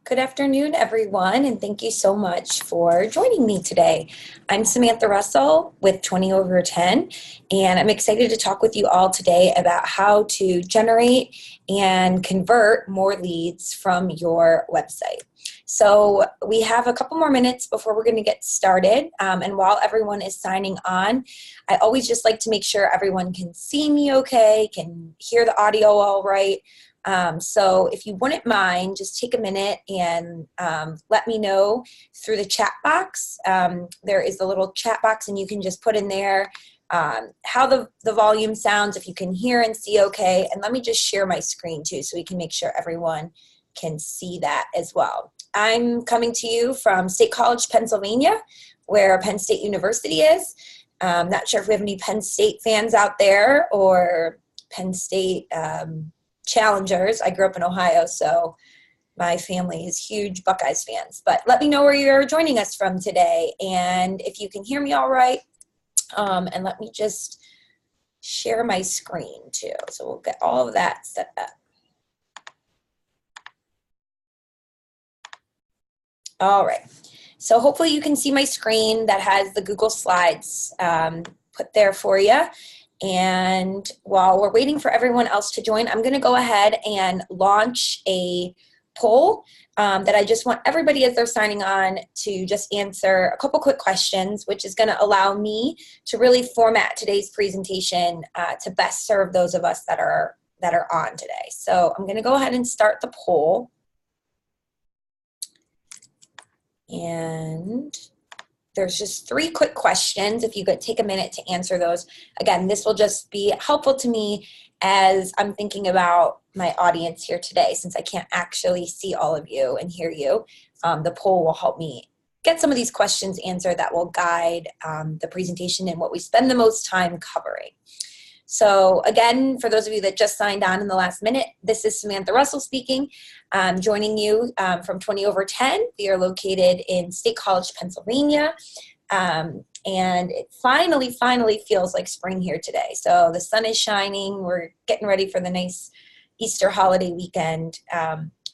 Good afternoon, everyone, and thank you so much for joining me today. I'm Samantha Russell with 20 over 10, and I'm excited to talk with you all today about how to generate and convert more leads from your website. So we have a couple more minutes before we're going to get started, and while everyone is signing on, I always just like to make sure everyone can see me okay, can hear the audio all right. So if you wouldn't mind, just take a minute and let me know through the chat box. There is a little chat box and you can just put in there how the volume sounds, if you can hear and see okay. And let me just share my screen too so we can make sure everyone can see that as well. I'm coming to you from State College, Pennsylvania, where Penn State University is. Not sure if we have any Penn State fans out there or Penn State challengers. I grew up in Ohio, so my family is huge Buckeyes fans. But let me know where you're joining us from today and if you can hear me all right. And let me just share my screen too. So we'll get all of that set up. All right. So hopefully you can see my screen that has the Google Slides put there for you. And while we're waiting for everyone else to join, I'm going to go ahead and launch a poll that I just want everybody as they're signing on to just answer a couple quick questions, which is going to allow me to really format today's presentation to best serve those of us that are on today. So I'm going to go ahead and start the poll. And there's just 3 quick questions. If you could take a minute to answer those. Again, this will just be helpful to me as I'm thinking about my audience here today, since I can't actually see all of you and hear you. The poll will help me get some of these questions answered that will guide the presentation and what we spend the most time covering. So again, for those of you that just signed on in the last minute, this is Samantha Russell speaking. I'm joining you from 20 over 10. We are located in State College, Pennsylvania. And it finally feels like spring here today. So the sun is shining. We're getting ready for the nice Easter holiday weekend.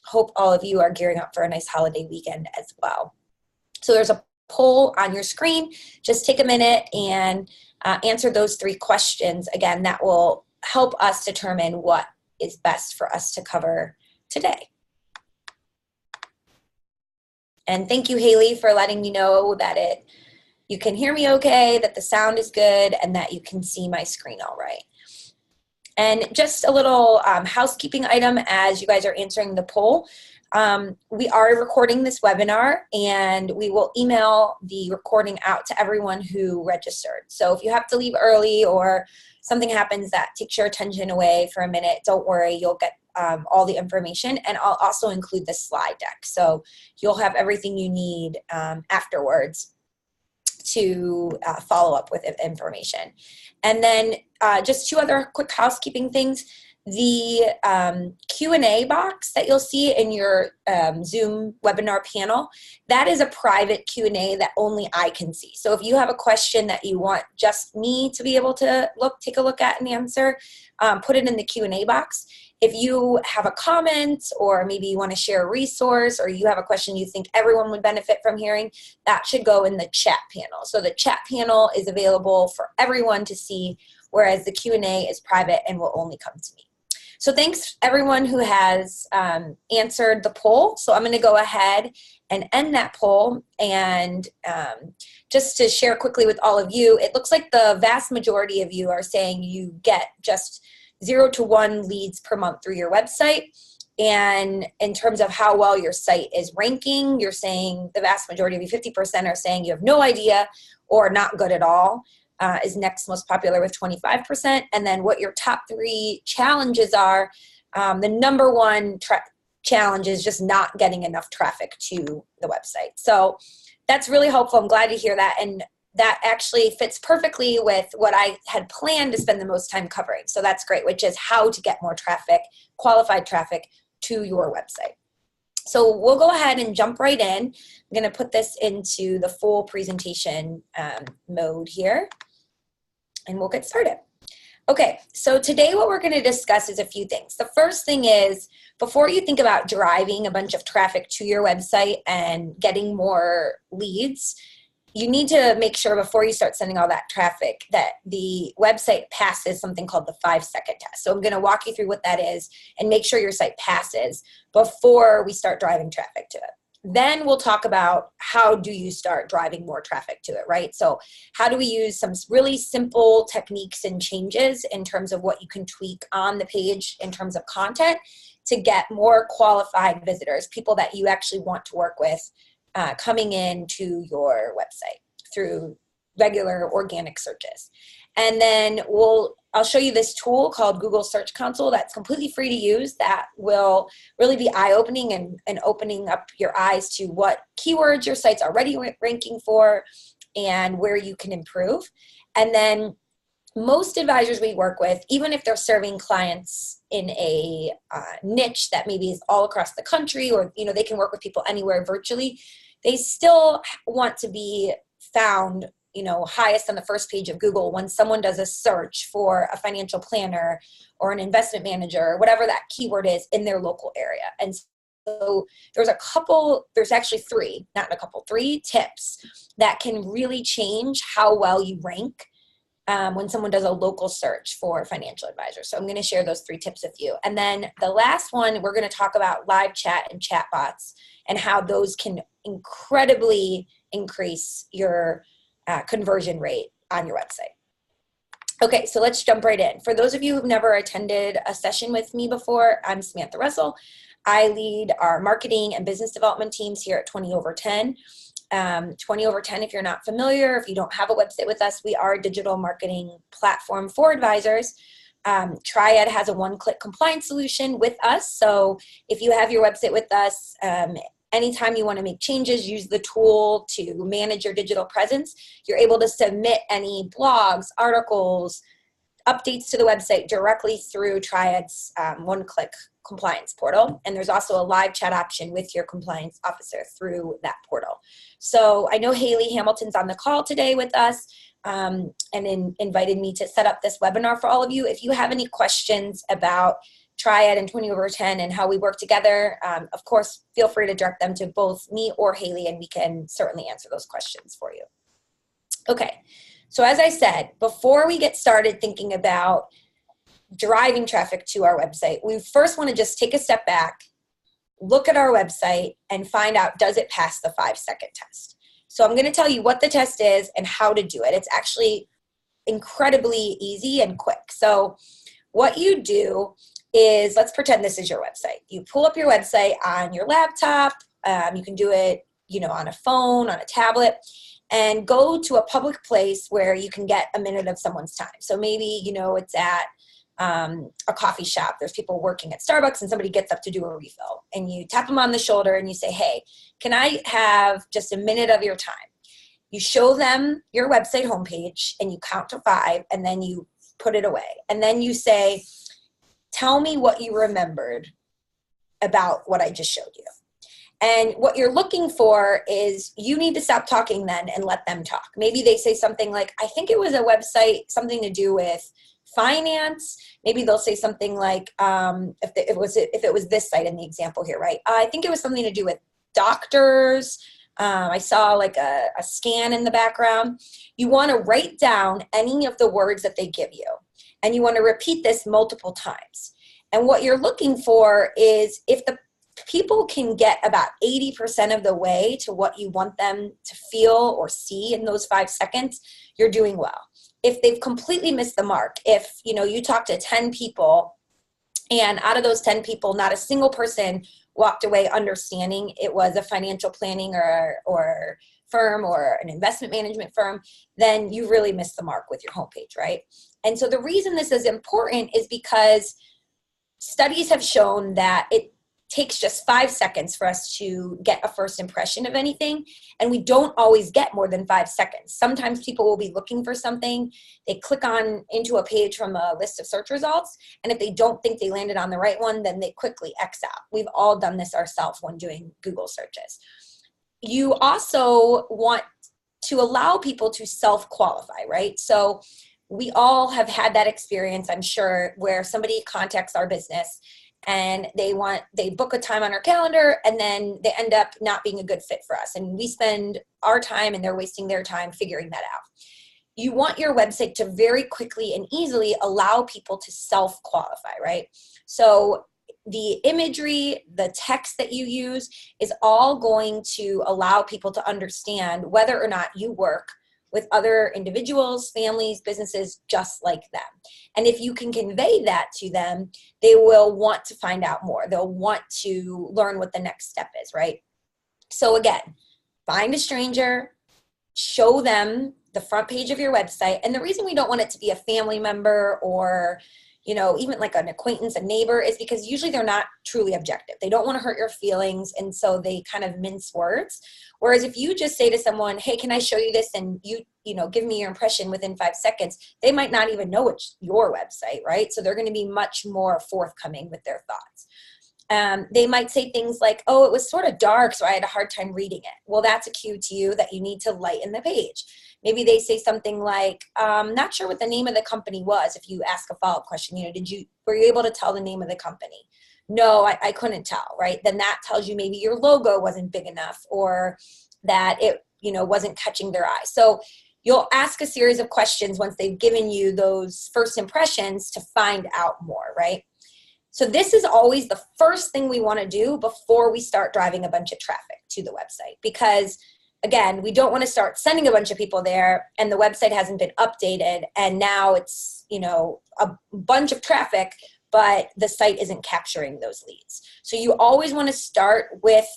Hope all of you are gearing up for a nice holiday weekend as well. So there's a poll on your screen. Just take a minute and answer those 3 questions. Again, that will help us determine what is best for us to cover today. And thank you, Haley, for letting me know that you can hear me okay, that the sound is good, and that you can see my screen all right. And just a little housekeeping item as you guys are answering the poll. We are recording this webinar and we will email the recording out to everyone who registered. So if you have to leave early or something happens that takes your attention away for a minute, don't worry, you'll get all the information, and I'll also include the slide deck. So you'll have everything you need afterwards to follow up with information. And then just 2 other quick housekeeping things. The Q&A box that you'll see in your Zoom webinar panel, that is a private Q&A that only I can see. So if you have a question that you want just me to be able to take a look at and answer, put it in the Q&A box. If you have a comment or maybe you want to share a resource or you have a question you think everyone would benefit from hearing, that should go in the chat panel. So the chat panel is available for everyone to see, whereas the Q&A is private and will only come to me. So thanks everyone who has answered the poll. So I'm going to go ahead and end that poll. And just to share quickly with all of you, it looks like the vast majority of you are saying you get just 0 to 1 leads per month through your website. And in terms of how well your site is ranking, you're saying the vast majority of you, 50%, are saying you have no idea or not good at all. Is next most popular with 25%. And then what your top 3 challenges are, the number 1 challenge is just not getting enough traffic to the website. So that's really helpful. I'm glad to hear that. And that actually fits perfectly with what I had planned to spend the most time covering. So that's great, which is how to get more traffic, qualified traffic to your website. So we'll go ahead and jump right in. I'm going to put this into the full presentation mode here. And we'll get started. Okay, so today what we're going to discuss is a few things. The first thing is, before you think about driving a bunch of traffic to your website and getting more leads, you need to make sure before you start sending all that traffic that the website passes something called the 5-second test. So I'm going to walk you through what that is and make sure your site passes before we start driving traffic to it. Then we'll talk about how do you start driving more traffic to it, right? So how do we use some really simple techniques and changes in terms of what you can tweak on the page in terms of content to get more qualified visitors, people that you actually want to work with coming into your website through regular organic searches. And then I'll show you this tool called Google Search Console that's completely free to use that will really be eye-opening and opening up your eyes to what keywords your site's already ranking for and where you can improve. And then most advisors we work with, even if they're serving clients in a niche that maybe is all across the country, or they can work with people anywhere virtually, they still want to be found highest on the first page of Google when someone does a search for a financial planner or an investment manager or whatever that keyword is in their local area. And so there's actually three tips that can really change how well you rank when someone does a local search for financial advisors. So I'm going to share those 3 tips with you. And then the last one, we're going to talk about live chat and chat bots and how those can incredibly increase your conversion rate on your website. Okay, so let's jump right in. For those of you who've never attended a session with me before, I'm Samantha Russell. I lead our marketing and business development teams here at 20 Over 10. 20 Over 10, if you're not familiar, if you don't have a website with us, we are a digital marketing platform for advisors. Triad has a one-click compliance solution with us. So if you have your website with us, anytime you want to make changes, use the tool to manage your digital presence. You're able to submit any blogs, articles, updates to the website directly through Triad's one-click compliance portal. And there's also a live chat option with your compliance officer through that portal. So I know Haley Hamilton's on the call today with us and invited me to set up this webinar for all of you. If you have any questions about Triad and 20 Over 10 and how we work together, of course, feel free to direct them to both me or Haley, and we can certainly answer those questions for you. Okay, so as I said, before we get started thinking about driving traffic to our website, we first want to just take a step back, look at our website, and find out, does it pass the 5-second test? So I'm going to tell you what the test is and how to do it. It's actually incredibly easy and quick. So what you do is, let's pretend this is your website. You pull up your website on your laptop. You can do it, on a phone, on a tablet, and go to a public place where you can get a minute of someone's time. So maybe, it's at a coffee shop. There's people working at Starbucks and somebody gets up to do a refill. And you tap them on the shoulder and you say, hey, can I have just a minute of your time? You show them your website homepage and you count to 5 and then you put it away. And then you say, tell me what you remembered about what I just showed you. And what you're looking for is, you need to stop talking then and let them talk. Maybe they say something like, I think it was a website, something to do with finance. Maybe they'll say something like, if it was this site in the example here, right? I think it was something to do with doctors. I saw like a scan in the background. You want to write down any of the words that they give you. And you want to repeat this multiple times. And what you're looking for is, if the people can get about 80% of the way to what you want them to feel or see in those 5 seconds, you're doing well. If they've completely missed the mark, if you talk to 10 people and out of those 10 people, not a single person walked away understanding it was a financial planning or firm or an investment management firm, then you really missed the mark with your homepage, right? And so the reason this is important is because studies have shown that it takes just 5 seconds for us to get a first impression of anything, and we don't always get more than 5 seconds. Sometimes people will be looking for something, they click on into a page from a list of search results, and if they don't think they landed on the right one, then they quickly X out. We've all done this ourselves when doing Google searches. You also want to allow people to self-qualify, right? So we all have had that experience, I'm sure, where somebody contacts our business and they book a time on our calendar, and then they end up not being a good fit for us. And we spend our time and they're wasting their time figuring that out. You want your website to very quickly and easily allow people to self-qualify, right? So the imagery, the text that you use is all going to allow people to understand whether or not you work with other individuals, families, businesses just like them. And if you can convey that to them, they will want to find out more. They'll want to learn what the next step is, right? So again, find a stranger, show them the front page of your website. And the reason we don't want it to be a family member or, you know, even like an acquaintance, a neighbor, is because usually they're not truly objective. They don't want to hurt your feelings, and so they kind of mince words. Whereas if you just say to someone, hey, can I show you this? And you give me your impression within 5 seconds, they might not even know it's your website, right? So they're going to be much more forthcoming with their thoughts. They might say things like, oh, it was sort of dark, so I had a hard time reading it. Well, that's a cue to you that you need to lighten the page. Maybe they say something like, not sure what the name of the company was. If you ask a follow-up question, were you able to tell the name of the company? No, I couldn't tell, right? Then that tells you maybe your logo wasn't big enough, or that it, wasn't catching their eye. So you'll ask a series of questions once they've given you those first impressions to find out more, right? So this is always the first thing we want to do before we start driving a bunch of traffic to the website, because again, we don't want to start sending a bunch of people there and the website hasn't been updated and now it's, a bunch of traffic, but the site isn't capturing those leads. So you always want to start with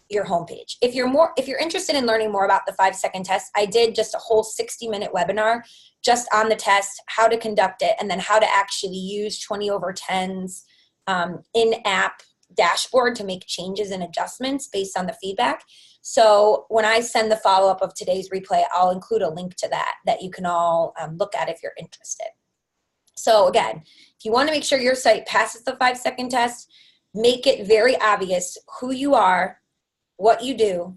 your homepage. If you're interested in learning more about the 5-second test, I did just a whole 60-minute webinar just on the test, how to conduct it, and then how to actually use 20/10's in-app dashboard to make changes and adjustments based on the feedback. So when I send the follow-up of today's replay, I'll include a link to that you can all look at if you're interested. So again, if you want to make sure your site passes the 5-second test, make it very obvious who you are, what you do,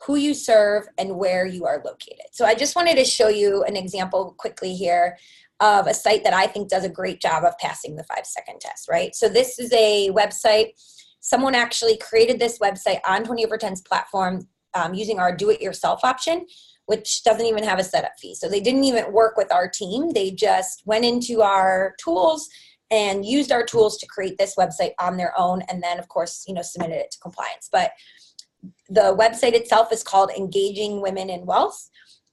who you serve, and where you are located. So I just wanted to show you an example quickly here of a site that I think does a great job of passing the 5-second test, right? So this is a website. Someone actually created this website on 20/10's platform using our do-it-yourself option, which doesn't even have a setup fee. So they didn't even work with our team. They just went into our tools and used our tools to create this website on their own, and then, of course, submitted it to compliance. But the website itself is called Engaging Women in Wealth.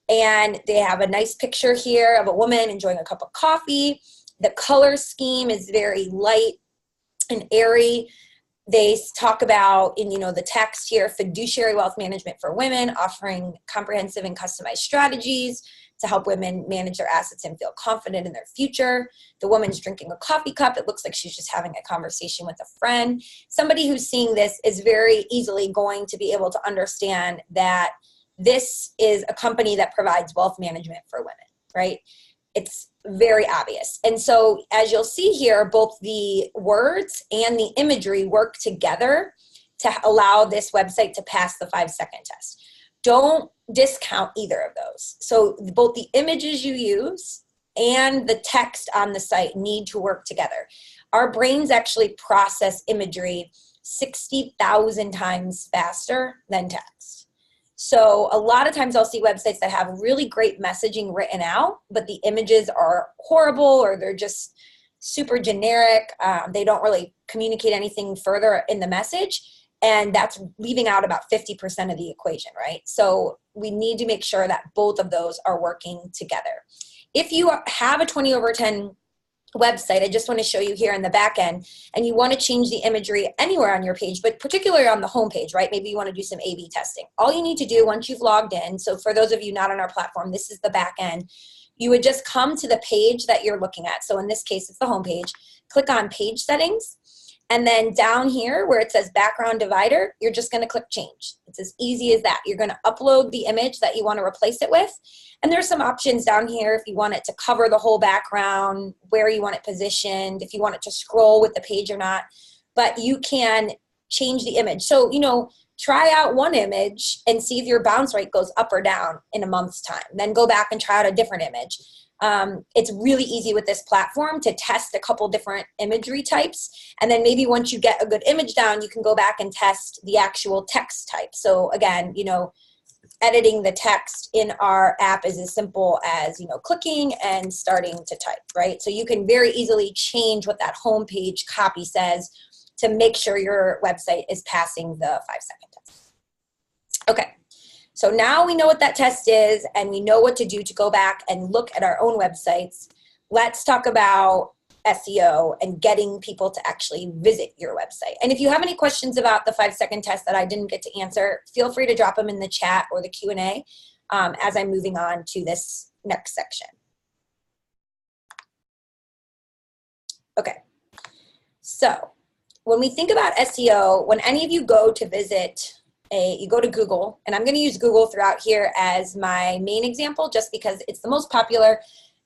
And they have a nice picture here of a woman enjoying a cup of coffee. The color scheme is very light and airy. They talk about, in the text here, fiduciary wealth management for women, offering comprehensive and customized strategies to help women manage their assets and feel confident in their future. The woman's drinking a coffee cup. It looks like she's just having a conversation with a friend. Somebody who's seeing this is very easily going to be able to understand that this is a company that provides wealth management for women, right? It's very obvious. And so as you'll see here, both the words and the imagery work together to allow this website to pass the 5-second test. Don't discount either of those. So both the images you use and the text on the site need to work together. Our brains actually process imagery 60,000 times faster than text. So a lot of times I'll see websites that have really great messaging written out, but the images are horrible or they're just super generic. They don't really communicate anything further in the message. And that's leaving out about 50% of the equation, right? So we need to make sure that both of those are working together. If you have a 20/10 website, I just want to show you here in the back end, and you want to change the imagery anywhere on your page, but particularly on the home page, right? Maybe you want to do some A/B testing. All you need to do once you've logged in, so for those of you not on our platform, this is the back end, you would just come to the page that you're looking at. So in this case, it's the home page. Click on page settings, and then down here where it says background divider, you're just going to click change. It's as easy as that. You're going to upload the image that you want to replace it with. And there's some options down here if you want it to cover the whole background, where you want it positioned, if you want it to scroll with the page or not. But you can change the image. So, try out one image and see if your bounce rate goes up or down in a month's time. Then go back and try out a different image. It's really easy with this platform to test a couple different imagery types. And then maybe once you get a good image down, you can go back and test the actual text type. So again, editing the text in our app is as simple as, clicking and starting to type, right? So you can very easily change what that homepage copy says to make sure your website is passing the 5-second test. Okay. So now we know what that test is and we know what to do to go back and look at our own websites. Let's talk about SEO and getting people to actually visit your website. And if you have any questions about the 5-second test that I didn't get to answer, feel free to drop them in the chat or the Q&A as I'm moving on to this next section. Okay, so when we think about SEO, when any of you go to visit you go to Google, and I'm going to use Google throughout here as my main example just because it's the most popular,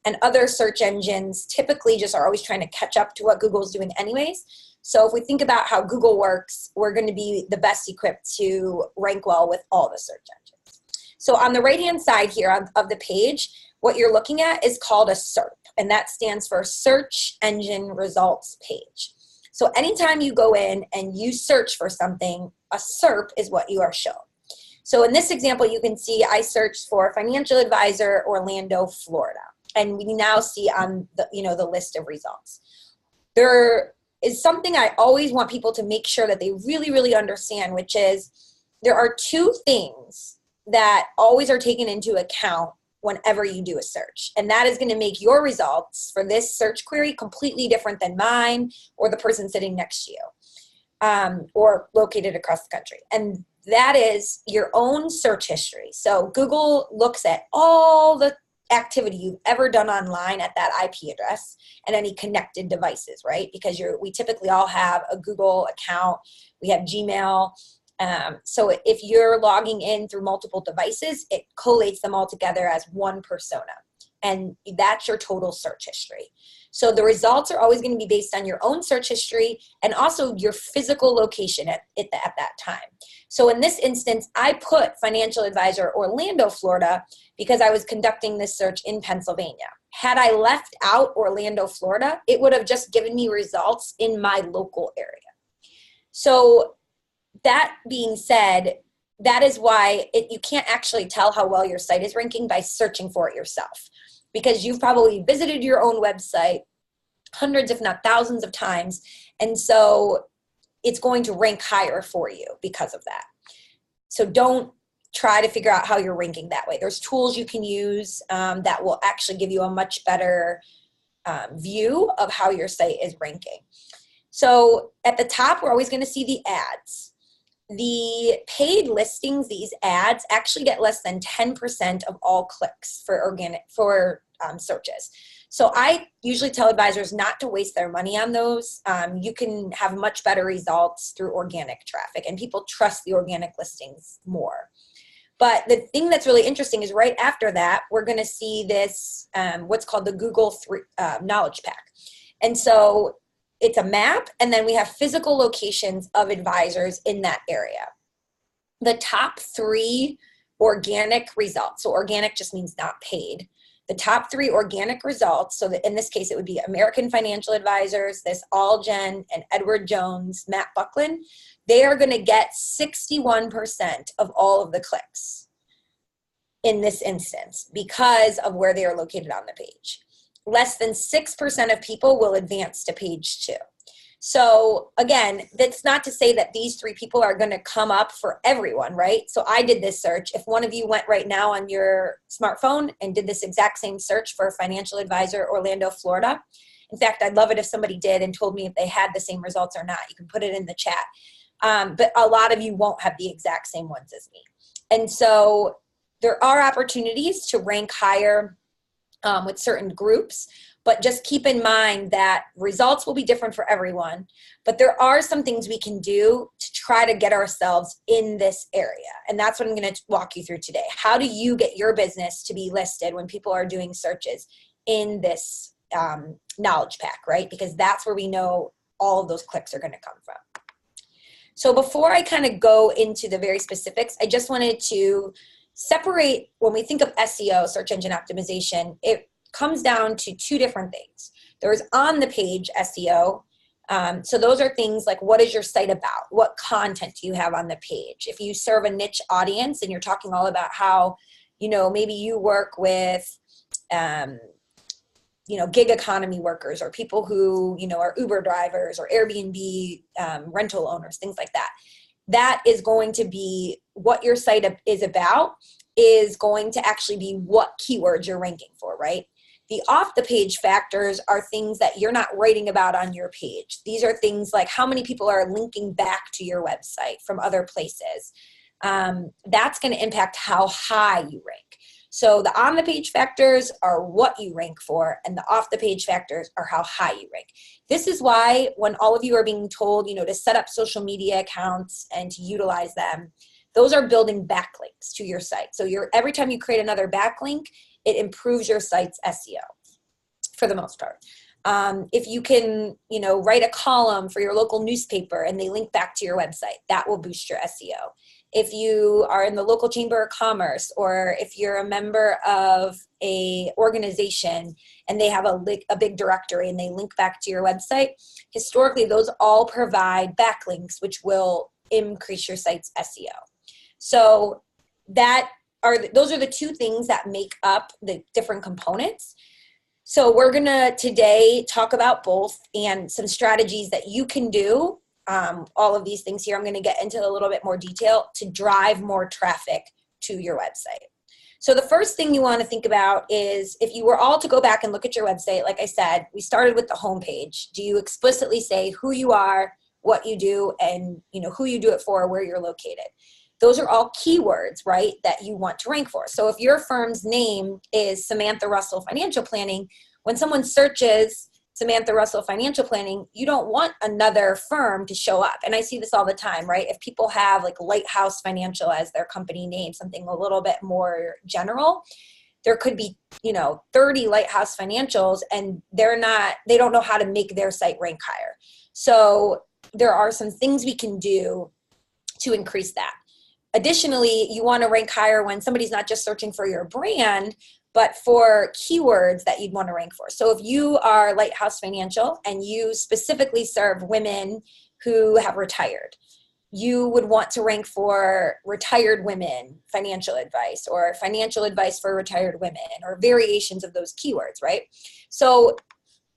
and other search engines typically just are always trying to catch up to what Google's doing anyways. So if we think about how Google works, we're going to be the best equipped to rank well with all the search engines. So on the right-hand side here of the page, what you're looking at is called a SERP, and that stands for Search Engine Results Page. So anytime you go in and you search for something, a SERP is what you are shown. So in this example, you can see I searched for financial advisor, Orlando, Florida. And we now see on the, the list of results. There is something I always want people to make sure that they really, really understand, which is there are two things that always are taken into account whenever you do a search. And that is going to make your results for this search query completely different than mine or the person sitting next to you or located across the country. And that is your own search history. So Google looks at all the activity you've ever done online at that IP address and any connected devices, right? Because we typically all have a Google account. We have Gmail. So if you're logging in through multiple devices, it collates them all together as one persona. And that's your total search history. So the results are always going to be based on your own search history and also your physical location at that time. So in this instance, I put financial advisor Orlando, Florida, because I was conducting this search in Pennsylvania. Had I left out Orlando, Florida, it would have just given me results in my local area. So that being said, that is why you can't actually tell how well your site is ranking by searching for it yourself, because you've probably visited your own website hundreds, if not thousands of times. And so it's going to rank higher for you because of that. So don't try to figure out how you're ranking that way. There's tools you can use that will actually give you a much better view of how your site is ranking. So at the top, we're always going to see the ads. The paid listings, these ads, actually get less than 10% of all clicks for searches. So I usually tell advisors not to waste their money on those. You can have much better results through organic traffic, and people trust the organic listings more. But the thing that's really interesting is right after that, we're going to see this, what's called the Google Knowledge Pack. And so it's a map, and then we have physical locations of advisors in that area. The top 3 organic results, so organic just means not paid. The top 3 organic results, so that in this case it would be American Financial Advisors, this Allgen, and Edward Jones, Matt Buckland, they are going to get 61% of all of the clicks in this instance because of where they are located on the page. Less than 6% of people will advance to page 2. So again, that's not to say that these 3 people are going to come up for everyone, right? So I did this search. If one of you went right now on your smartphone and did this exact same search for financial advisor Orlando, Florida, in fact, I'd love it if somebody did and told me if they had the same results or not. You can put it in the chat. But a lot of you won't have the exact same ones as me. And so there are opportunities to rank higher with certain groups, but just keep in mind that results will be different for everyone. But there are some things we can do to try to get ourselves in this area. And that's what I'm going to walk you through today. How do you get your business to be listed when people are doing searches in this knowledge pack, right? Because that's where we know all of those clicks are going to come from. So before I kind of go into the very specifics, I just wanted to separate, when we think of SEO, search engine optimization, comes down to two different things. There's on the page SEO. So those are things like, what is your site about? What content do you have on the page? If you serve a niche audience and you're talking all about how, maybe you work with, gig economy workers or people who, are Uber drivers or Airbnb rental owners, things like that. That is going to be what your site is about, is going to actually be what keywords you're ranking for, right? The off the page factors are things that you're not writing about on your page. These are things like how many people are linking back to your website from other places. That's going to impact how high you rank. So the on the page factors are what you rank for, and the off the page factors are how high you rank. This is why when all of you are being told, to set up social media accounts and to utilize them, those are building backlinks to your site. So every time you create another backlink, it improves your site's SEO for the most part. If you can, write a column for your local newspaper and they link back to your website, that will boost your SEO. If you are in the local chamber of commerce, or if you're a member of a organization and they have a big directory and they link back to your website, historically, those all provide backlinks, which will increase your site's SEO. So those are the two things that make up the different components. So we're going to today talk about both and some strategies that you can do. All of these things here, I'm going to get into a little bit more detail to drive more traffic to your website. So the first thing you want to think about is, if you were all to go back and look at your website, like I said, we started with the homepage. Do you explicitly say who you are, what you do, and who you do it for, where you're located? Those are all keywords, right, that you want to rank for. So if your firm's name is Samantha Russell Financial Planning, when someone searches Samantha Russell Financial Planning, you don't want another firm to show up. And I see this all the time, right? If people have like Lighthouse Financial as their company name, something a little bit more general, there could be, 30 Lighthouse Financials, and they don't know how to make their site rank higher. So there are some things we can do to increase that. Additionally, you want to rank higher when somebody's not just searching for your brand, but for keywords that you'd want to rank for. So if you are Lighthouse Financial and you specifically serve women who have retired, you would want to rank for retired women financial advice, or financial advice for retired women, or variations of those keywords, right? So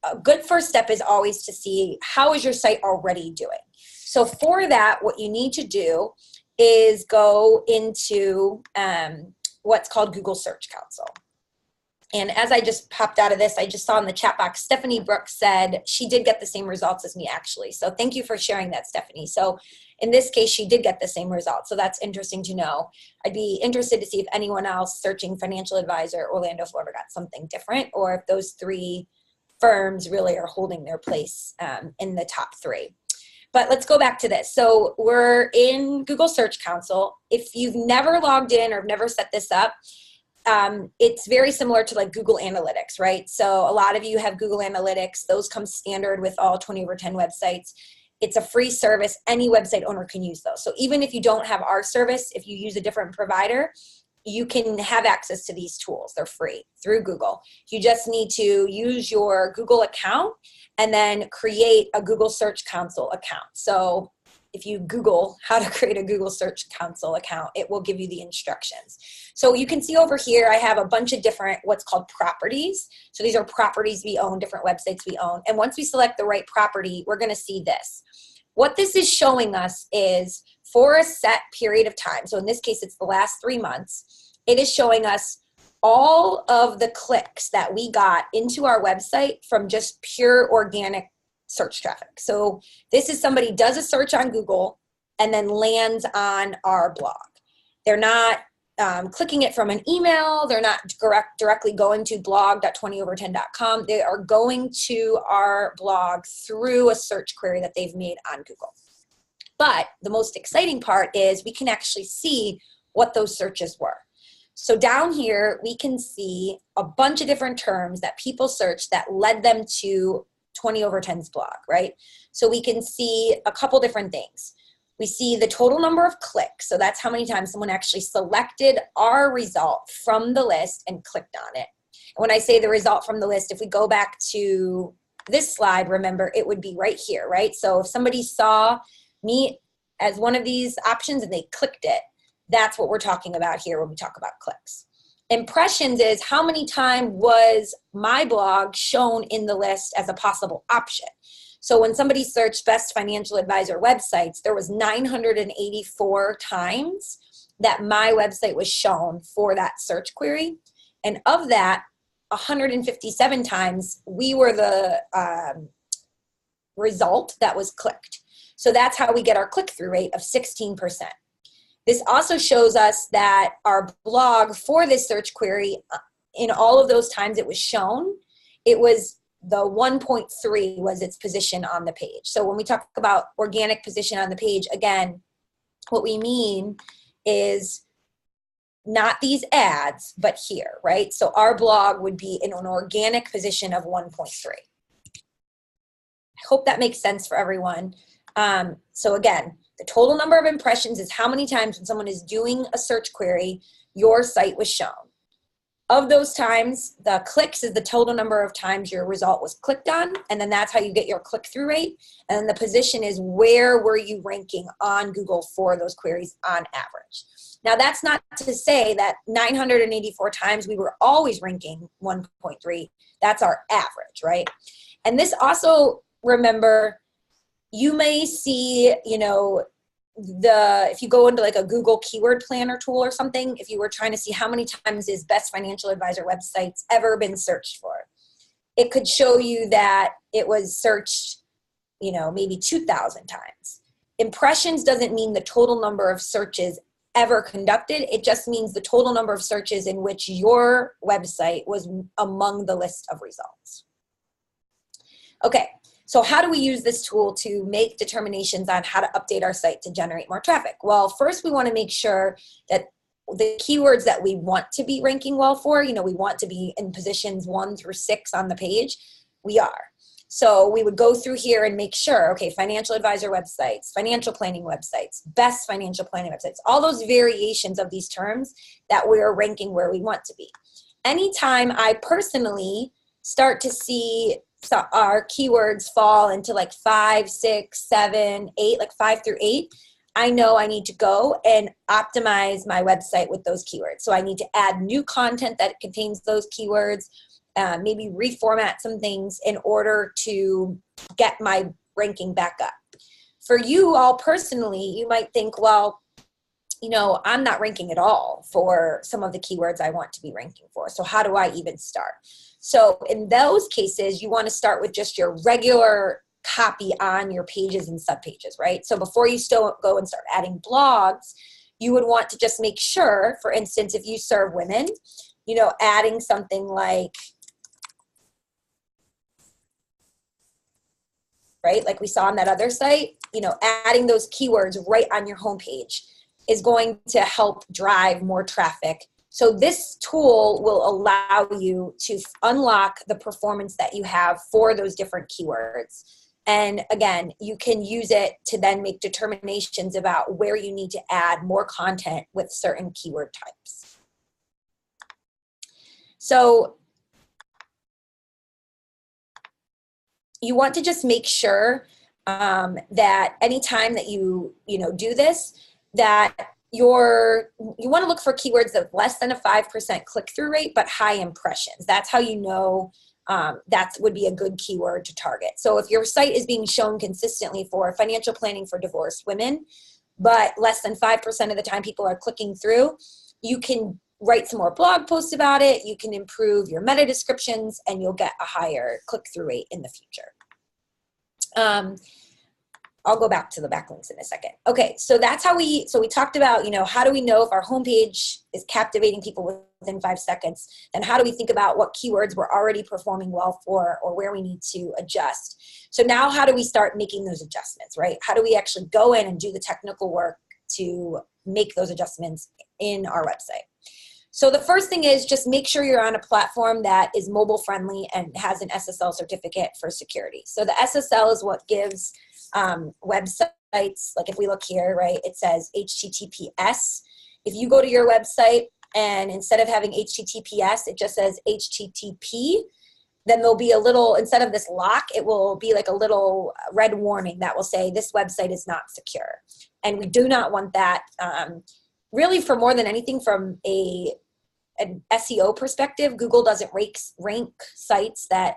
a good first step is always to see, how is your site already doing? So for that, what you need to do is go into what's called Google Search Console. And as I just popped out of this, I just saw in the chat box, Stephanie Brooks said she did get the same results as me, actually. So thank you for sharing that, Stephanie. So in this case, she did get the same results. So that's interesting to know. I'd be interested to see if anyone else searching financial advisor Orlando, Florida got something different, or if those three firms really are holding their place in the top three. But let's go back to this. So we're in Google Search Console. If you've never logged in or never set this up, it's very similar to like Google Analytics, right? So a lot of you have Google Analytics. Those come standard with all 20 over 10 websites. It's a free service. Any website owner can use those. So even if you don't have our service, if you use a different provider, you can have access to these tools. They're free through Google. You just need to use your Google account and then create a Google Search Console account. So if you Google how to create a Google Search Console account, it will give you the instructions. So you can see over here, I have a bunch of different what's called properties. So these are properties we own, different websites we own. And once we select the right property, we're going to see this. What this is showing us is for a set period of time, so in this case, it's the last 3 months, it is showing us all of the clicks that we got into our website from just pure organic search traffic. So this is somebody does a search on Google and then lands on our blog. They're not clicking it from an email. They're not directly going to blog.20over10.com. They are going to our blog through a search query that they've made on Google. But the most exciting part is we can actually see what those searches were. So down here, we can see a bunch of different terms that people searched that led them to 20 over 10's blog, right? So we can see a couple different things. We see the total number of clicks. So that's how many times someone actually selected our result from the list and clicked on it. When I say the result from the list, if we go back to this slide, remember, it would be right here, right? So if somebody saw me as one of these options and they clicked it, that's what we're talking about here when we talk about clicks. Impressions is how many times was my blog shown in the list as a possible option. So when somebody searched best financial advisor websites, there was 984 times that my website was shown for that search query. And of that, 157 times we were the result that was clicked. So that's how we get our click-through rate of 16%. This also shows us that our blog for this search query, in all of those times it was shown, it was the 1.3 was its position on the page. So when we talk about organic position on the page, again, what we mean is not these ads, but here, right? So our blog would be in an organic position of 1.3. I hope that makes sense for everyone. So again, the total number of impressions is how many times when someone is doing a search query, your site was shown. Of those times, the clicks is the total number of times your result was clicked on, and then that's how you get your click-through rate. And then the position is where were you ranking on Google for those queries on average. Now, that's not to say that 984 times we were always ranking 1.3. That's our average, right? And this also, remember, you may see, you know, if you go into like a Google keyword planner tool or something, if you were trying to see how many times is best financial advisor websites ever been searched for, it could show you that it was searched, you know, maybe 2,000 times. Impressions doesn't mean the total number of searches ever conducted. It just means the total number of searches in which your website was among the list of results. Okay. So how do we use this tool to make determinations on how to update our site to generate more traffic? Well, first we want to make sure that the keywords that we want to be ranking well for, you know, we want to be in positions 1 through 6 on the page, we are. So we would go through here and make sure, okay, financial advisor websites, financial planning websites, best financial planning websites, all those variations of these terms that we're ranking where we want to be. Anytime I personally start to see our keywords fall into like 5, 6, 7, 8, like 5 through 8, I know I need to go and optimize my website with those keywords. So I need to add new content that contains those keywords, maybe reformat some things in order to get my ranking back up. For you all personally, you might think, well, you know, I'm not ranking at all for some of the keywords I want to be ranking for. So how do I even start? So in those cases, you want to start with just your regular copy on your pages and subpages, right? So before you still go and start adding blogs, you would want to just make sure, for instance, if you serve women, you know, adding something like, right, like we saw on that other site, you know, adding those keywords right on your homepage is going to help drive more traffic. So this tool will allow you to unlock the performance that you have for those different keywords. And again, you can use it to then make determinations about where you need to add more content with certain keyword types. So you want to just make that anytime that you do this, that you want to look for keywords of less than a 5% click-through rate, but high impressions. That's how you know that would be a good keyword to target. So if your site is being shown consistently for financial planning for divorced women, but less than 5% of the time people are clicking through, you can write some more blog posts about it, you can improve your meta descriptions, and you'll get a higher click-through rate in the future. I'll go back to the backlinks in a second. Okay, so that's how we talked about, how do we know if our homepage is captivating people within 5 seconds? Then how do we think about what keywords we're already performing well for or where we need to adjust? So now how do we start making those adjustments, right? How do we actually go in and do the technical work to make those adjustments in our website? So the first thing is just make sure you're on a platform that is mobile friendly and has an SSL certificate for security. So the SSL is what gives websites, like if we look here, right, it says HTTPS. If you go to your website and instead of having HTTPS, it just says HTTP, then there'll be a little, instead of this lock, it will be like a little red warning that will say this website is not secure. And we do not want that, really, for more than anything from an SEO perspective. Google doesn't rank sites that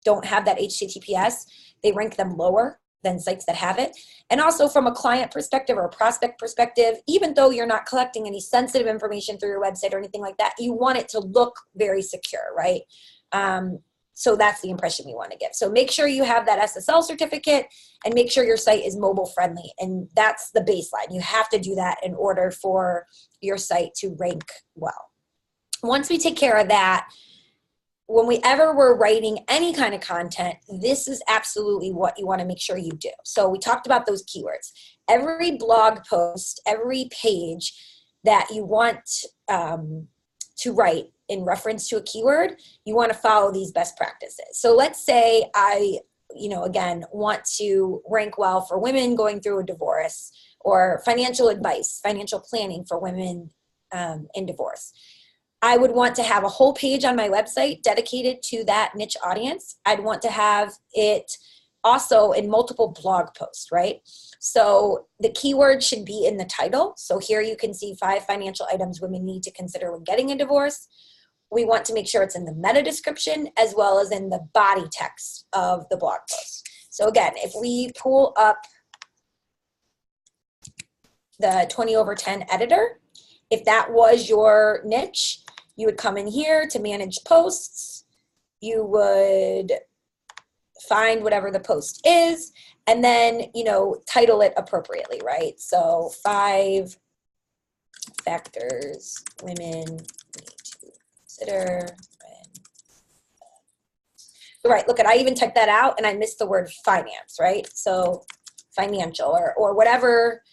don't have that HTTPS. They rank them lower than sites that have it. And also from a client perspective or a prospect perspective, even though you're not collecting any sensitive information through your website or anything like that, you want it to look very secure, right? So that's the impression we want to give. So make sure you have that SSL certificate and make sure your site is mobile friendly. And that's the baseline. You have to do that in order for your site to rank well. Once we take care of that, when we're writing any kind of content, this is absolutely what you want to make sure you do. So we talked about those keywords. Every blog post, every page that you want to write in reference to a keyword, you want to follow these best practices. So let's say I, again, want to rank well for women going through a divorce, or financial advice, financial planning for women in divorce. I would want to have a whole page on my website dedicated to that niche audience. I'd want to have it also in multiple blog posts, right? So the keyword should be in the title. So here you can see 5 financial items women need to consider when getting a divorce. We want to make sure it's in the meta description as well as in the body text of the blog post. So again, if we pull up the 20/10 editor, if that was your niche, you would come in here to manage posts. You would find whatever the post is, and then, title it appropriately, right? So 5 factors women need to consider when. Right, look, I even typed that out and I missed the word finance, right? So financial or whatever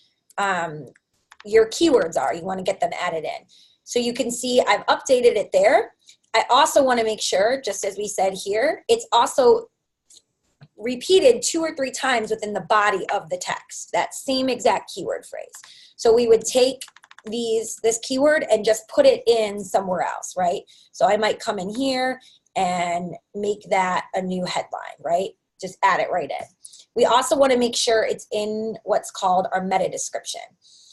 your keywords are, you want to get them added in. So you can see I've updated it there. I also want to make sure, just as we said here, it's also repeated 2 or 3 times within the body of the text, that same exact keyword phrase. So we would take this keyword and just put it in somewhere else, right? So I might come in here and make that a new headline, right? Just add it right in. We also want to make sure it's in what's called our meta description.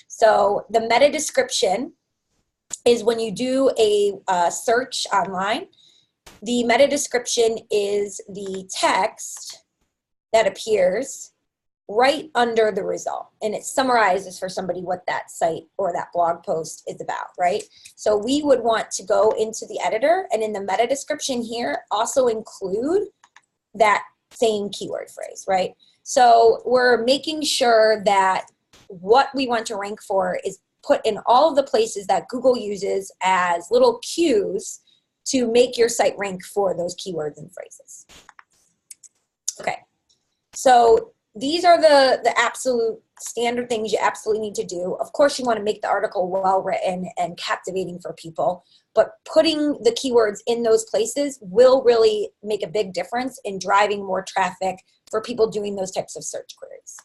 So the meta description is when you do a search online, the meta description is the text that appears right under the result. And it summarizes for somebody what that site or that blog post is about, right? So we would want to go into the editor and in the meta description here, also include that same keyword phrase, right? So we're making sure that what we want to rank for is put in all of the places that Google uses as little cues to make your site rank for those keywords and phrases. Okay, so these are the absolute standard things you absolutely need to do. Of course, you want to make the article well written and captivating for people, but putting the keywords in those places will really make a big difference in driving more traffic for people doing those types of search queries.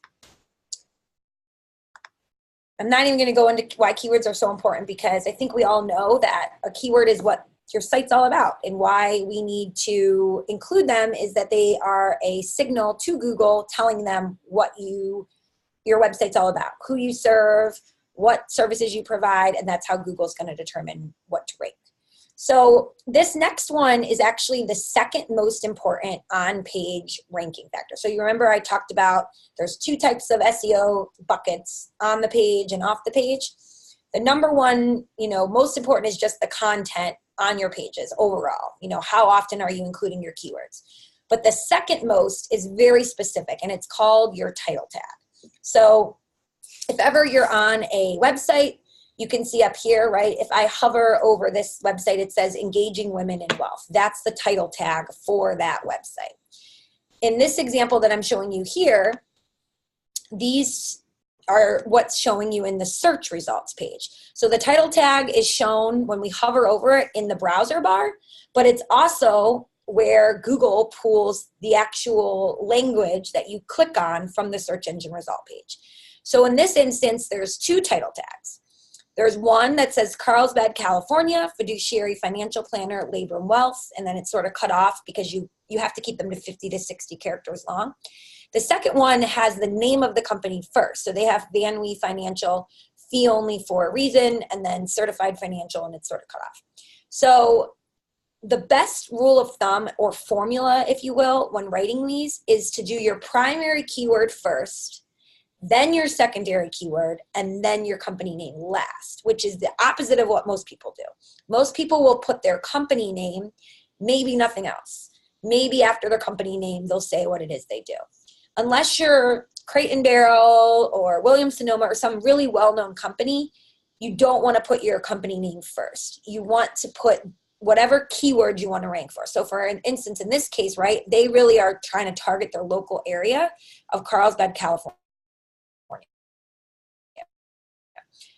I'm not even going to go into why keywords are so important, because I think we all know that a keyword is what your site's all about, and why we need to include them is that they are a signal to Google telling them what your website's all about, who you serve, what services you provide, and that's how Google's going to determine what to rank. So this next one is actually the second most important on-page ranking factor. So you remember I talked about there's 2 types of SEO buckets, on the page and off the page. The number one, most important is just the content on your pages overall. How often are you including your keywords? But the second most is very specific, and it's called your title tag. So if ever you're on a website, you can see up here, right? If I hover over this website, it says Engaging Women in Wealth. That's the title tag for that website. In this example that I'm showing you here, these are what's showing you in the search results page. So the title tag is shown when we hover over it in the browser bar, but it's also where Google pulls the actual language that you click on from the search engine result page. So in this instance, there's 2 title tags. There's one that says Carlsbad, California, fiduciary financial planner, labor and wealth, and then it's sort of cut off because you have to keep them to 50 to 60 characters long. The second one has the name of the company first. So they have Van Wee Financial, fee only for a reason, and then certified financial, and it's sort of cut off. So the best rule of thumb or formula, if you will, when writing these is to do your primary keyword first, then your secondary keyword, and then your company name last, which is the opposite of what most people do. Most people will put their company name, maybe nothing else. Maybe after their company name, they'll say what it is they do. Unless you're Crate and Barrel or Williams-Sonoma or some really well-known company, you don't want to put your company name first. You want to put whatever keyword you want to rank for. So for an instance, in this case, right, they really are trying to target their local area of Carlsbad, California.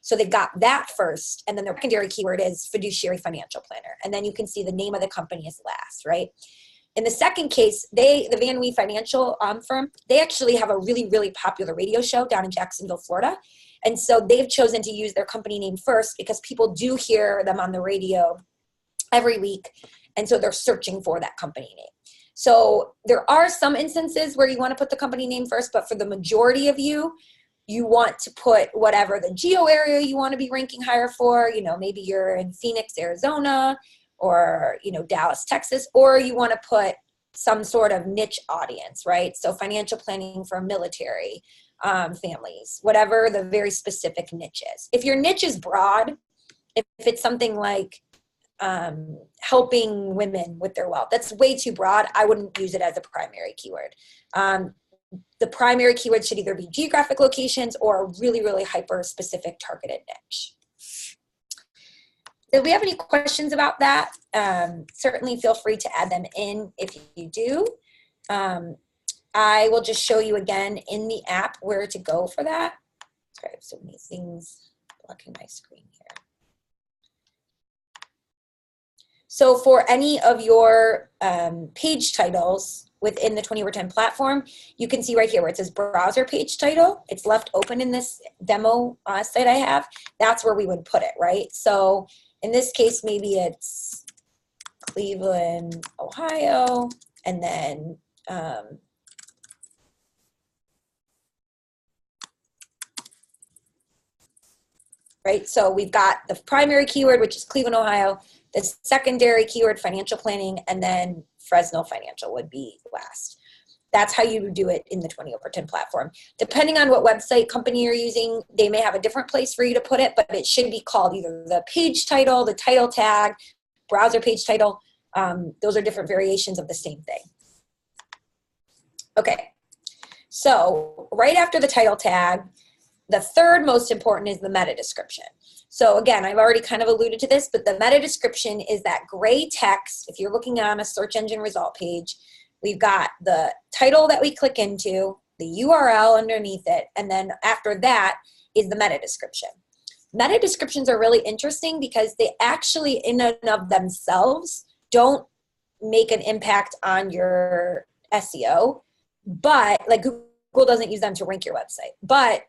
So they got that first, and then their secondary keyword is fiduciary financial planner. And then you can see the name of the company is last, right? In the second case, the Van Wee Financial firm, they actually have a really, really popular radio show down in Jacksonville, Florida. And so they've chosen to use their company name first because people do hear them on the radio every week. And so they're searching for that company name. So there are some instances where you want to put the company name first, but for the majority of you want to put whatever the geo area you want to be ranking higher for. You know, maybe you're in Phoenix, Arizona, or, you know, Dallas, Texas, or you want to put some sort of niche audience, right? So financial planning for military families, whatever the very specific niche is. If your niche is broad, if it's something like helping women with their wealth, that's way too broad. I wouldn't use it as a primary keyword. The primary keyword should either be geographic locations or a really, really hyper-specific targeted niche. Do we have any questions about that? Certainly feel free to add them in if you do. I will just show you again in the app where to go for that. Sorry, I have so many things blocking my screen here. So for any of your page titles within the 20 over 10 platform, you can see right here where it says browser page title. It's left open in this demo site I have. That's where we would put it, right? So in this case, maybe it's Cleveland, Ohio, and then right? So we've got the primary keyword, which is Cleveland, Ohio, the secondary keyword, financial planning, and then Fresno Financial would be last. That's how you do it in the 20 over 10 platform. Depending on what website company you're using, they may have a different place for you to put it, but it should be called either the page title, the title tag, browser page title. Those are different variations of the same thing. Okay, so right after the title tag, the third most important is the meta description. So again, I've already kind of alluded to this, but the meta description is that gray text. If you're looking on a search engine result page, we've got the title that we click into, the URL underneath it, and then after that is the meta description. Meta descriptions are really interesting because they actually in and of themselves don't make an impact on your SEO, but like Google doesn't use them to rank your website, but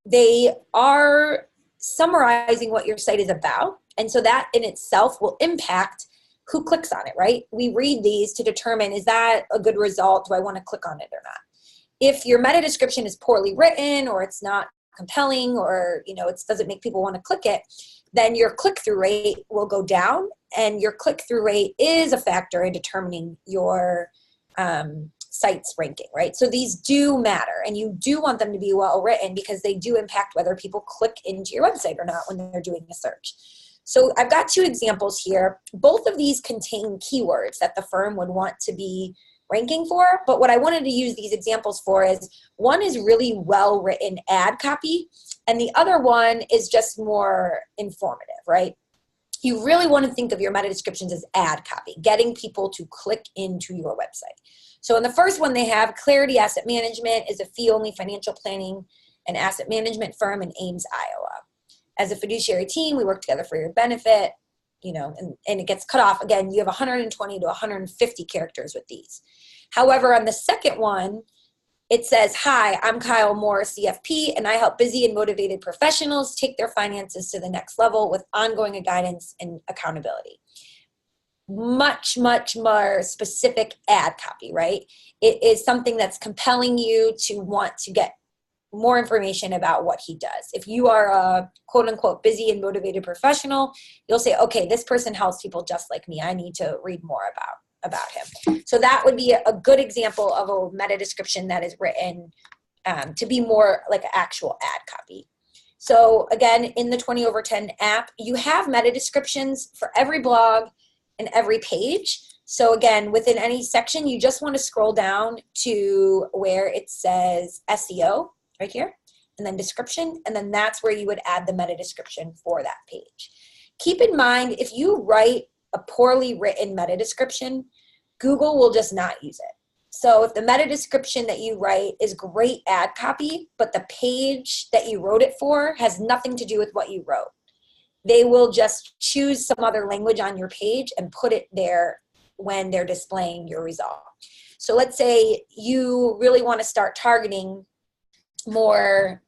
they are summarizing what your site is about. And so that in itself will impact who clicks on it, right? We read these to determine, is that a good result? Do I want to click on it or not? If your meta description is poorly written or it's not compelling or, you know, it doesn't make people want to click it, then your click-through rate will go down, and your click-through rate is a factor in determining your site's ranking, right? So these do matter, and you do want them to be well written because they do impact whether people click into your website or not when they're doing a search. So I've got two examples here. Both of these contain keywords that the firm would want to be ranking for, but what I wanted to use these examples for is one is really well written ad copy, and the other one is just more informative, right? You really want to think of your meta descriptions as ad copy, getting people to click into your website. So in the first one, they have Clarity Asset Management is a fee-only financial planning and asset management firm in Ames, Iowa. As a fiduciary team, we work together for your benefit, you know, and it gets cut off. Again, you have 120 to 150 characters with these. However, on the second one, it says, hi, I'm Kyle Moore, CFP, and I help busy and motivated professionals take their finances to the next level with ongoing guidance and accountability. Much, much more specific ad copy, right? It is something that's compelling you to want to get more information about what he does. If you are a quote unquote busy and motivated professional, you'll say, okay, this person helps people just like me. I need to read more about him. So that would be a good example of a meta description that is written to be more like an actual ad copy. So again, in the 20 over 10 app, you have meta descriptions for every blog and every page. So again, within any section, you just want to scroll down to where it says SEO right here, and then description, and then that's where you would add the meta description for that page. Keep in mind, if you write a poorly written meta description, Google will just not use it. So if the meta description that you write is great ad copy, but the page that you wrote it for has nothing to do with what you wrote, they will just choose some other language on your page and put it there when they're displaying your result. So let's say you really want to start targeting more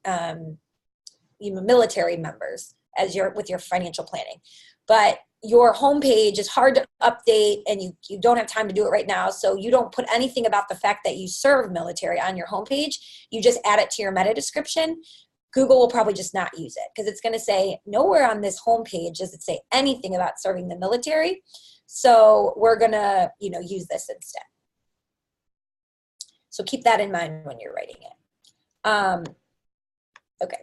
military members as with your financial planning, but your homepage is hard to update and you don't have time to do it right now, so you don't put anything about the fact that you serve military on your homepage. You just add it to your meta description. Google will probably just not use it because it's going to say nowhere on this homepage does it say anything about serving the military, so we're going to use this instead. So keep that in mind when you're writing it. Okay,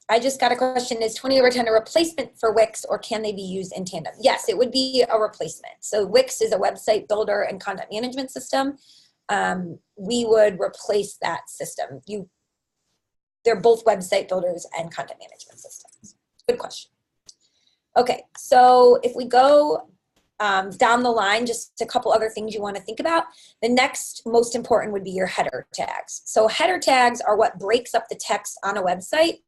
I just got a question. Is 20 over 10 a replacement for Wix, or can they be used in tandem? Yes, it would be a replacement. So Wix is a website builder and content management system. We would replace that system. They're both website builders and content management systems. Good question. Okay, so if we go down the line, just a couple other things you want to think about. The next most important would be your header tags. So header tags are what breaks up the text on a website,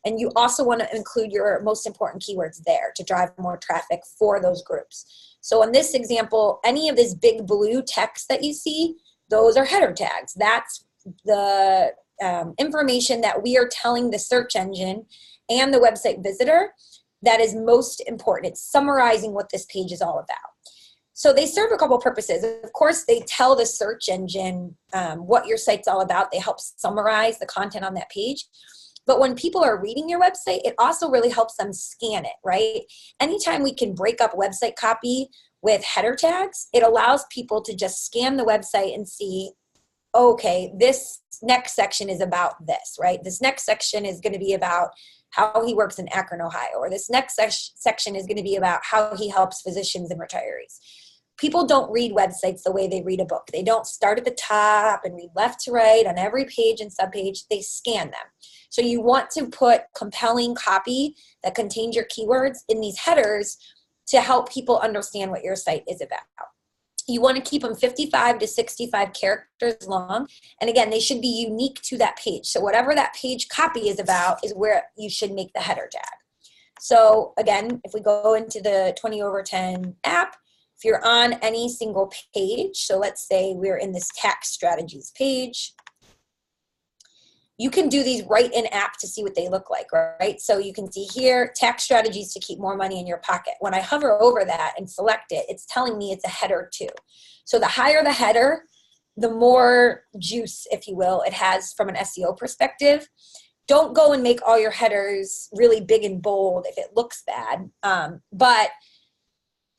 and you also want to include your most important keywords there to drive more traffic for those groups. So in this example, any of this big blue text that you see, those are header tags. That's the information that we are telling the search engine and the website visitor that is most important. It's summarizing what this page is all about. So they serve a couple purposes. Of course, they tell the search engine what your site's all about. They help summarize the content on that page. But when people are reading your website, it also really helps them scan it, right? Anytime we can break up website copy with header tags, it allows people to just scan the website and see, okay, this next section is about this, right? This next section is going to be about how he works in Akron, Ohio, or this next section is going to be about how he helps physicians and retirees. People don't read websites the way they read a book. They don't start at the top and read left to right on every page and subpage. They scan them. So you want to put compelling copy that contains your keywords in these headers to help people understand what your site is about. You want to keep them 55 to 65 characters long. And again, they should be unique to that page. So whatever that page copy is about is where you should make the header tag. So again, if we go into the 20 over 10 app, if you're on any single page, so let's say we're in this tax strategies page, you can do these right in app to see what they look like, right? So you can see here, tax strategies to keep more money in your pocket. When I hover over that and select it, it's telling me it's a header too. So the higher the header, the more juice, if you will, it has from an SEO perspective. Don't go and make all your headers really big and bold if it looks bad, but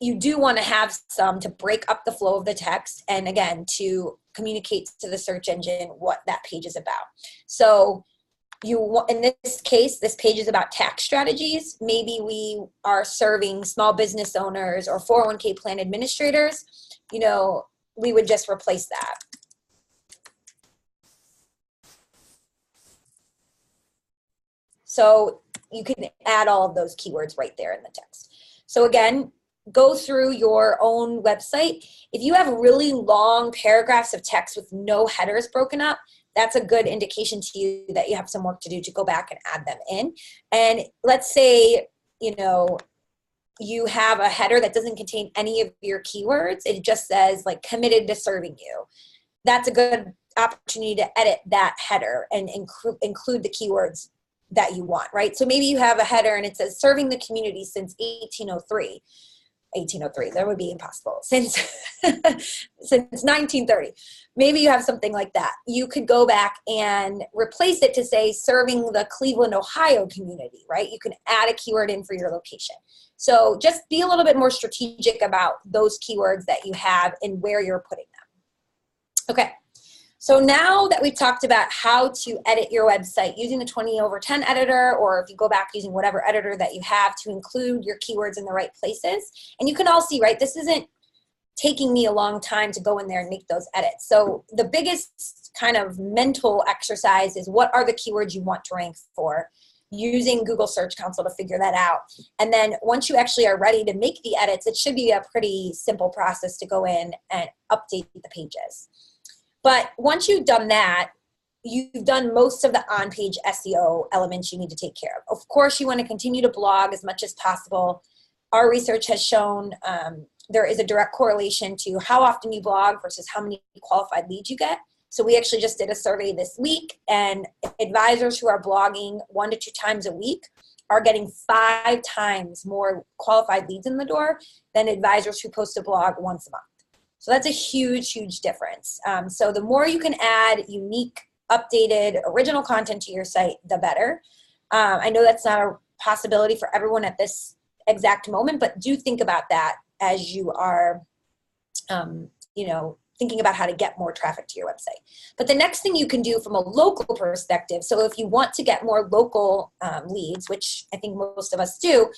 you do want to have some to break up the flow of the text and again to communicate to the search engine what that page is about. So in this case, this page is about tax strategies. Maybe we are serving small business owners or 401k plan administrators. We would just replace that. So you can add all of those keywords right there in the text. So again, go through your own website. If you have really long paragraphs of text with no headers broken up, that's a good indication to you that you have some work to do to go back and add them in. And let's say, you have a header that doesn't contain any of your keywords. It just says like committed to serving you. That's a good opportunity to edit that header and include the keywords that you want, right? So maybe you have a header and it says serving the community since 1803. 1803, that would be impossible, since 1930. Maybe you have something like that. You could go back and replace it to say serving the Cleveland, Ohio community, right? You can add a keyword in for your location. So just be a little bit more strategic about those keywords that you have and where you're putting them. Okay. So now that we've talked about how to edit your website using the 20/10 editor, or if you go back using whatever editor that you have to include your keywords in the right places, and you can all see, right, this isn't taking me a long time to go in there and make those edits. So the biggest kind of mental exercise is what are the keywords you want to rank for, using Google Search Console to figure that out. And then once you actually are ready to make the edits, it should be a pretty simple process to go in and update the pages. But once you've done that, you've done most of the on-page SEO elements you need to take care of. Of course, you want to continue to blog as much as possible. Our research has shown there is a direct correlation to how often you blog versus how many qualified leads you get. So we actually just did a survey this week, and advisors who are blogging 1 to 2 times a week are getting 5 times more qualified leads in the door than advisors who post a blog once a month. So that's a huge, huge difference. So the more you can add unique, updated, original content to your site, the better. I know that's not a possibility for everyone at this exact moment, but do think about that as you are, thinking about how to get more traffic to your website. But the next thing you can do from a local perspective, so if you want to get more local leads, which I think most of us do,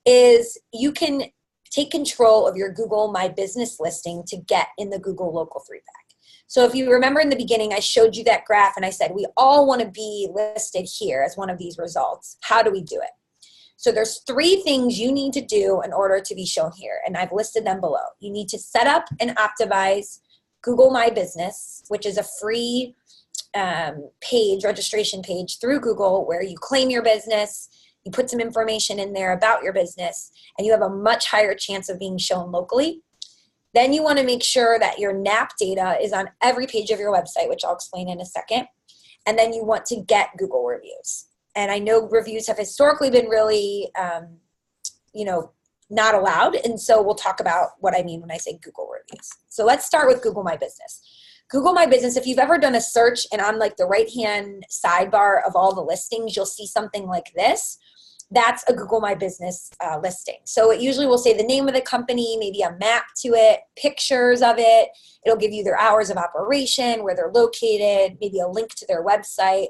is you can take control of your Google My Business listing to get in the Google Local 3-pack. So if you remember in the beginning, I showed you that graph and I said, we all want to be listed here as one of these results. How do we do it? So there's 3 things you need to do in order to be shown here, and I've listed them below. You need to set up and optimize Google My Business, which is a free registration page through Google where you claim your business, you put some information in there about your business, and you have a much higher chance of being shown locally. Then you want to make sure that your NAP data is on every page of your website, which I'll explain in a second. And then you want to get Google reviews. And I know reviews have historically been really, not allowed. And so we'll talk about what I mean when I say Google reviews. So let's start with Google My Business. Google My Business, if you've ever done a search and on like the right-hand sidebar of all the listings, you'll see something like this. That's a Google My Business listing. So it usually will say the name of the company, maybe a map to it, pictures of it. It'll give you their hours of operation, where they're located, maybe a link to their website.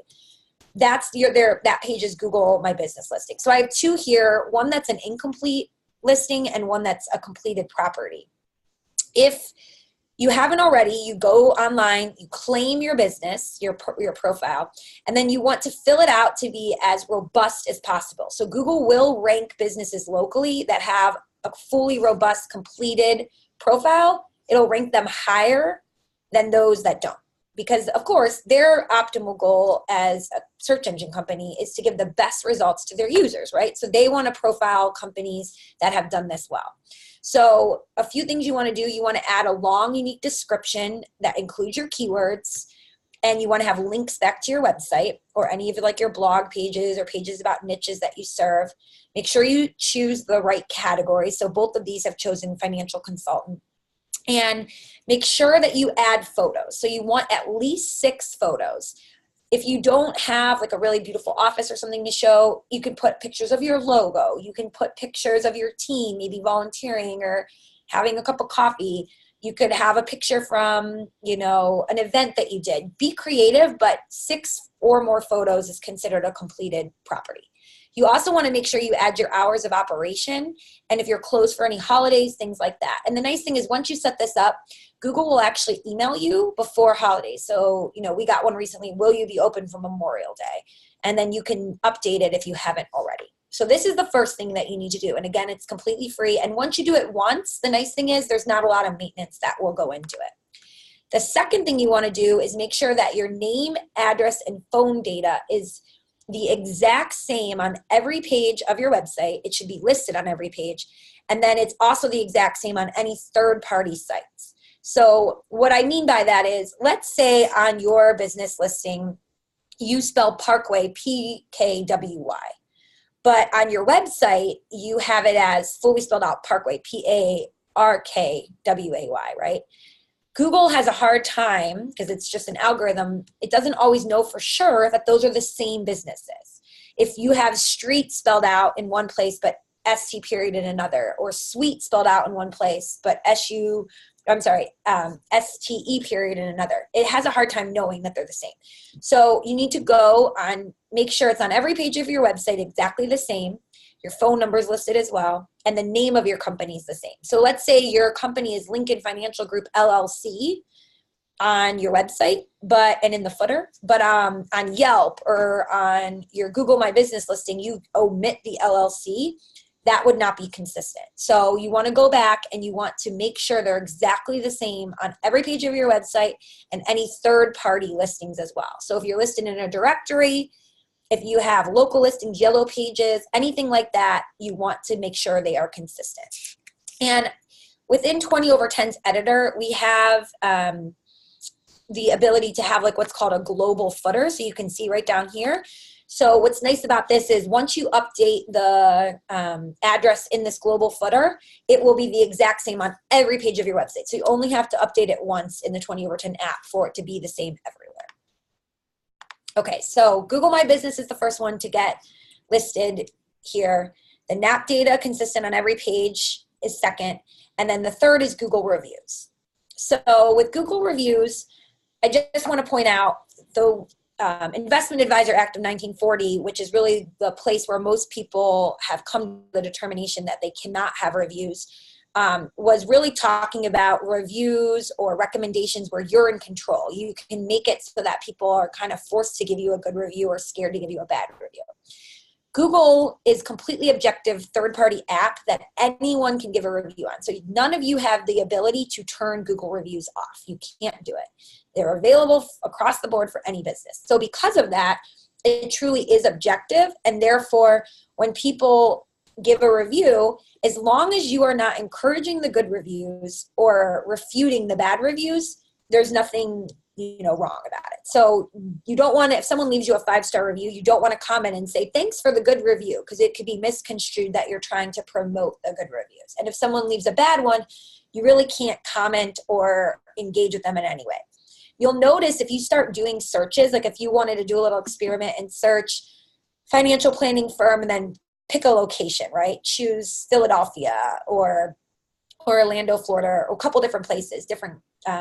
That page is Google My Business listing. So I have 2 here, one that's an incomplete listing and one that's a completed property. If you haven't already, you go online, you claim your business, your profile, and then you want to fill it out to be as robust as possible. So Google will rank businesses locally that have a fully robust, completed profile. It'll rank them higher than those that don't. Because, of course, their optimal goal as a search engine company is to give the best results to their users, right? So they want to profile companies that have done this well. So a few things you want to do, you want to add a long, unique description that includes your keywords, and you want to have links back to your website or any of your blog pages or pages about niches that you serve. Make sure you choose the right category. So both of these have chosen financial consultant. And make sure that you add photos. So you want at least 6 photos. If you don't have like a really beautiful office or something to show, you can put pictures of your logo. You can put pictures of your team, maybe volunteering or having a cup of coffee. You could have a picture from, an event that you did. Be creative, but 6 or more photos is considered a completed property. You also want to make sure you add your hours of operation and if you're closed for any holidays, things like that. And the nice thing is once you set this up, Google will actually email you before holidays. So, we got one recently, will you be open for Memorial Day? And then you can update it if you haven't already. So this is the first thing that you need to do. And again, it's completely free. And once you do it once, the nice thing is there's not a lot of maintenance that will go into it. The second thing you want to do is make sure that your name, address, and phone data is the exact same on every page of your website. It should be listed on every page. And then it's also the exact same on any third-party sites. So what I mean by that is, let's say on your business listing, you spell Parkway, P-K-W-Y. But on your website, you have it as fully spelled out Parkway, P-A-R-K-W-A-Y, right? Google has a hard time, because it's just an algorithm, it doesn't always know for sure that those are the same businesses. If you have street spelled out in one place, but ST period in another, or suite spelled out in one place, but STE period in another, it has a hard time knowing that they're the same. So you need to go on, make sure it's on every page of your website exactly the same. Your phone number is listed as well, and the name of your company is the same. So let's say your company is Lincoln Financial Group LLC on your website, and in the footer, but on Yelp or on your Google My Business listing, you omit the LLC. That would not be consistent. So you want to go back and you want to make sure they're exactly the same on every page of your website and any third-party listings as well. So if you're listed in a directory, if you have local listings, yellow pages, anything like that, you want to make sure they are consistent. And within 20over10's editor, we have the ability to have like what's called a global footer. So you can see right down here. So what's nice about this is once you update the address in this global footer, it will be the exact same on every page of your website. So you only have to update it once in the 20over10 app for it to be the same everywhere. Okay, so Google My Business is the first one to get listed here. The NAP data consistent on every page is second. And then the third is Google Reviews. So with Google Reviews, I just want to point out the Investment Advisor Act of 1940, which is really the place where most people have come to the determination that they cannot have reviews, was really talking about reviews or recommendations where you're in control. You can make it so that people are kind of forced to give you a good review or scared to give you a bad review. Google is completely objective third-party app that anyone can give a review on. So none of you have the ability to turn Google reviews off. You can't do it. They're available across the board for any business. So because of that, it truly is objective. And therefore, when people give a review, as long as you are not encouraging the good reviews or refuting the bad reviews, there's nothing wrong about it. So you don't want to, if someone leaves you a 5-star review, you don't want to comment and say, thanks for the good review, because it could be misconstrued that you're trying to promote the good reviews. And if someone leaves a bad one, you really can't comment or engage with them in any way. You'll notice if you start doing searches, like if you wanted to do a little experiment and search financial planning firm and then pick a location, right? Choose Philadelphia or Orlando, Florida, or a couple different places, different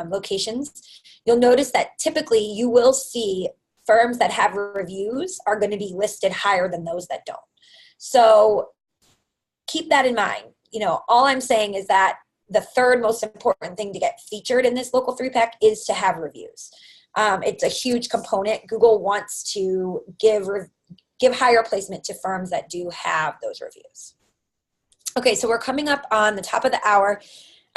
locations. You'll notice that typically you will see firms that have reviews are going to be listed higher than those that don't. So keep that in mind. All I'm saying is that the third most important thing to get featured in this local 3-pack is to have reviews. It's a huge component. Google wants to give higher placement to firms that do have those reviews. Okay, so we're coming up on the top of the hour.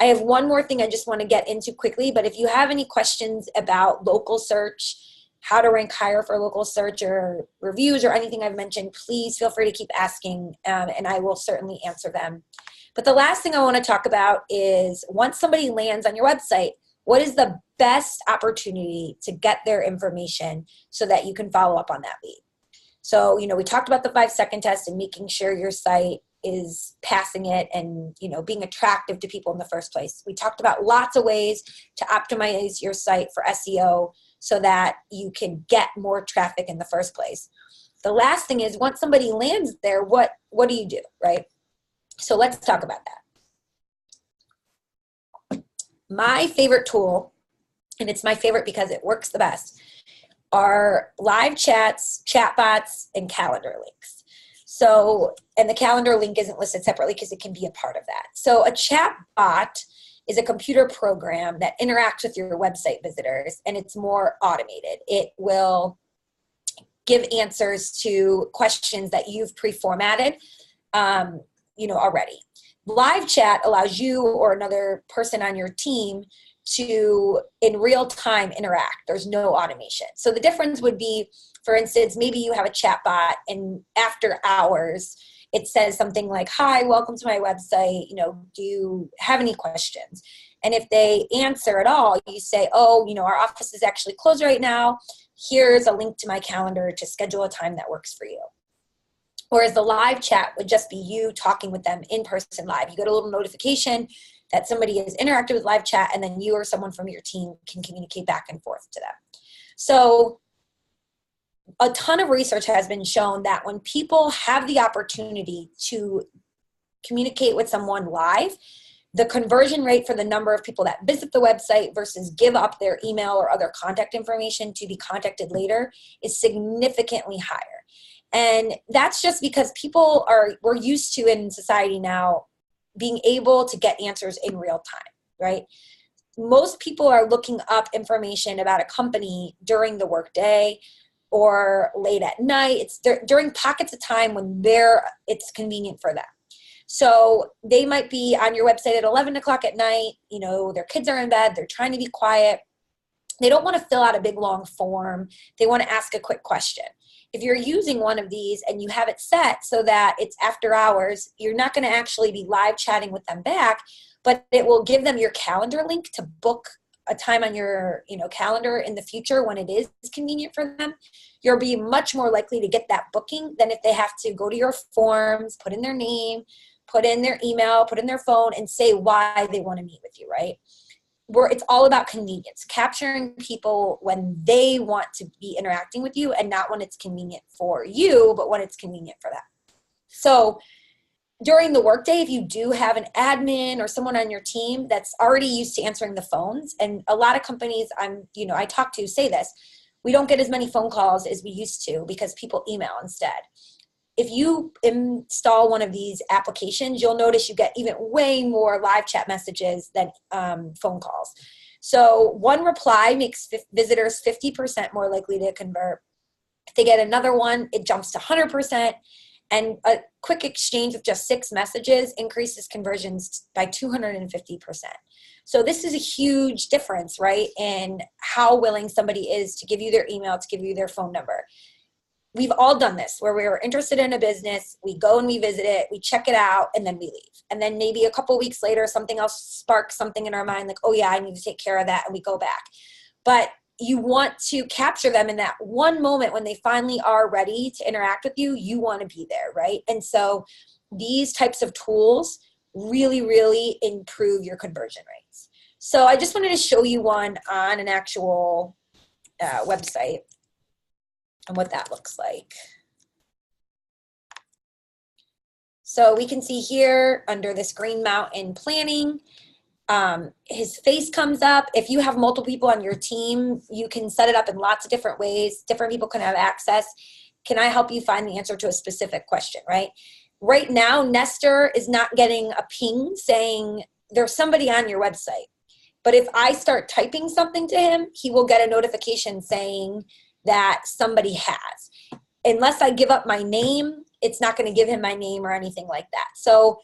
I have one more thing I just want to get into quickly, but if you have any questions about local search, how to rank higher for local search or reviews or anything I've mentioned, please feel free to keep asking, and I will certainly answer them. But the last thing I want to talk about is once somebody lands on your website, what is the best opportunity to get their information so that you can follow up on that lead? So, we talked about the 5-second test and making sure your site is passing it and, being attractive to people in the first place. We talked about lots of ways to optimize your site for SEO so that you can get more traffic in the first place. The last thing is once somebody lands there, what do you do, right? So let's talk about that. My favorite tool, and it's my favorite because it works the best, are live chats, chatbots, and calendar links. So, and the calendar link isn't listed separately because it can be a part of that. So a chat bot is a computer program that interacts with your website visitors, and it's more automated. It will give answers to questions that you've pre-formatted, already. Live chat allows you or another person on your team to, in real time, interact. There's no automation. So the difference would be, for instance, maybe you have a chat bot and after hours, it says something like, hi, welcome to my website. Do you have any questions? And if they answer at all, you say, oh, our office is actually closed right now. Here's a link to my calendar to schedule a time that works for you. Whereas the live chat would just be you talking with them in person live. You get a little notification that somebody has interacted with live chat, and then you or someone from your team can communicate back and forth to them. So a ton of research has been shown that when people have the opportunity to communicate with someone live, the conversion rate for the number of people that visit the website versus give up their email or other contact information to be contacted later is significantly higher. And that's just because we're used to in society now being able to get answers in real time, right? Most people are looking up information about a company during the workday or late at night. It's during pockets of time when it's convenient for them. So they might be on your website at 11 o'clock at night, their kids are in bed, they're trying to be quiet. They don't want to fill out a big long form. They want to ask a quick question. If you're using one of these and you have it set so that it's after hours, you're not going to actually be live chatting with them back, but it will give them your calendar link to book a time on your calendar in the future when it is convenient for them. You'll be much more likely to get that booking than if they have to go to your forms, put in their name, put in their email, put in their phone, and say why they want to meet with you, right? It's all about convenience, capturing people when they want to be interacting with you and not when it's convenient for you, but when it's convenient for them. So during the workday, if you do have an admin or someone on your team that's already used to answering the phones, and a lot of companies I talk to say this, we don't get as many phone calls as we used to because people email instead. If you install one of these applications, you'll notice you get even way more live chat messages than phone calls. So one reply makes visitors 50% more likely to convert. If they get another one, it jumps to 100%. And a quick exchange of just 6 messages increases conversions by 250%. So this is a huge difference, right, in how willing somebody is to give you their email, to give you their phone number. We've all done this where we were interested in a business, we go and we visit it, we check it out, and then we leave. And then maybe a couple weeks later, something else sparks something in our mind like, oh yeah, I need to take care of that, and we go back. But you want to capture them in that one moment when they finally are ready to interact with you. You want to be there, right? And so these types of tools really, really improve your conversion rates. So I just wanted to show you one on an actual website and what that looks like. So we can see here under this Green Mountain Planning, his face comes up. If you have multiple people on your team, you can set it up in lots of different ways. Different people can have access. Can I help you find the answer to a specific question, right? Right now, Nestor is not getting a ping saying there's somebody on your website. But if I start typing something to him, he will get a notification saying that somebody has. Unless I give up my name, it's not going to give him my name or anything like that. So,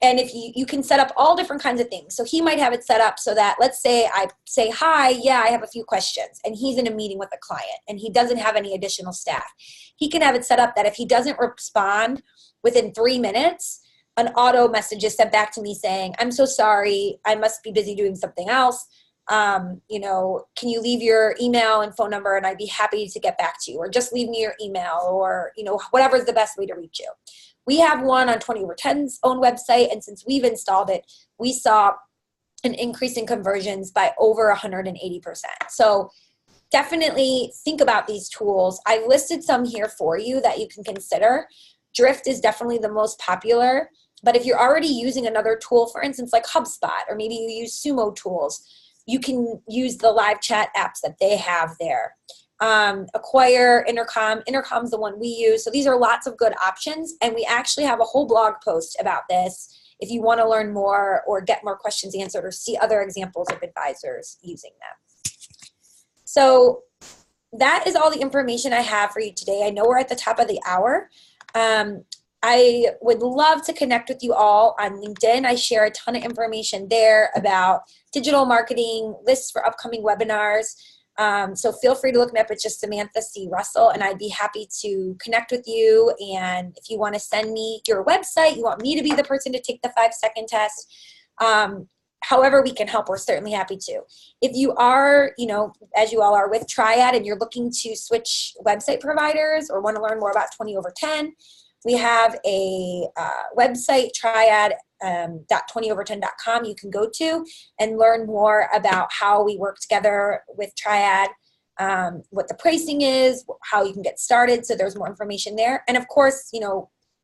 and if you can set up all different kinds of things. So he might have it set up so that, let's say I say, hi, yeah, I have a few questions. And he's in a meeting with a client and he doesn't have any additional staff. He can have it set up that if he doesn't respond within 3 minutes, an auto message is sent back to me saying, I'm so sorry, I must be busy doing something else. Can you leave your email and phone number and I'd be happy to get back to you, or just leave me your email, or, whatever is the best way to reach you. We have one on 20 over 10's own website. And since we've installed it, we saw an increase in conversions by over 180%. So definitely think about these tools. I listed some here for you that you can consider. Drift is definitely the most popular, but if you're already using another tool, for instance, like HubSpot, or maybe you use Sumo tools, you can use the live chat apps that they have there. Acquire, Intercom's the one we use. So these are lots of good options. And we actually have a whole blog post about this if you want to learn more or get more questions answered or see other examples of advisors using them. So that is all the information I have for you today. I know we're at the top of the hour. I would love to connect with you all on LinkedIn. I share a ton of information there about digital marketing, lists for upcoming webinars. So feel free to look me up. It's just Samantha C. Russell, and I'd be happy to connect with you. And if you want to send me your website, you want me to be the person to take the 5-second test, however we can help, we're certainly happy to. If you are, as you all are with Triad and you're looking to switch website providers or want to learn more about 20 over 10, we have a website, triad.20over10.com, you can go to and learn more about how we work together with Triad, what the pricing is, how you can get started. So there's more information there. And of course,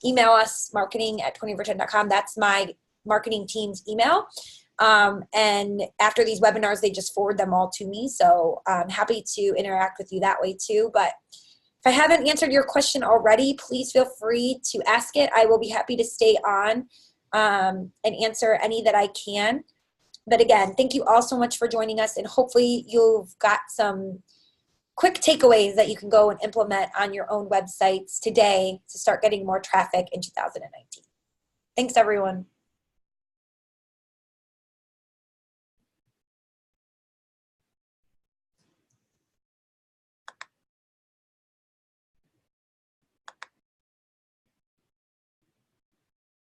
email us, marketing@20over10.com. That's my marketing team's email. And after these webinars, they just forward them all to me. So I'm happy to interact with you that way too. But if I haven't answered your question already, please feel free to ask it. I will be happy to stay on and answer any that I can. But again, thank you all so much for joining us. And hopefully you've got some quick takeaways that you can go and implement on your own websites today to start getting more traffic in 2019. Thanks, everyone.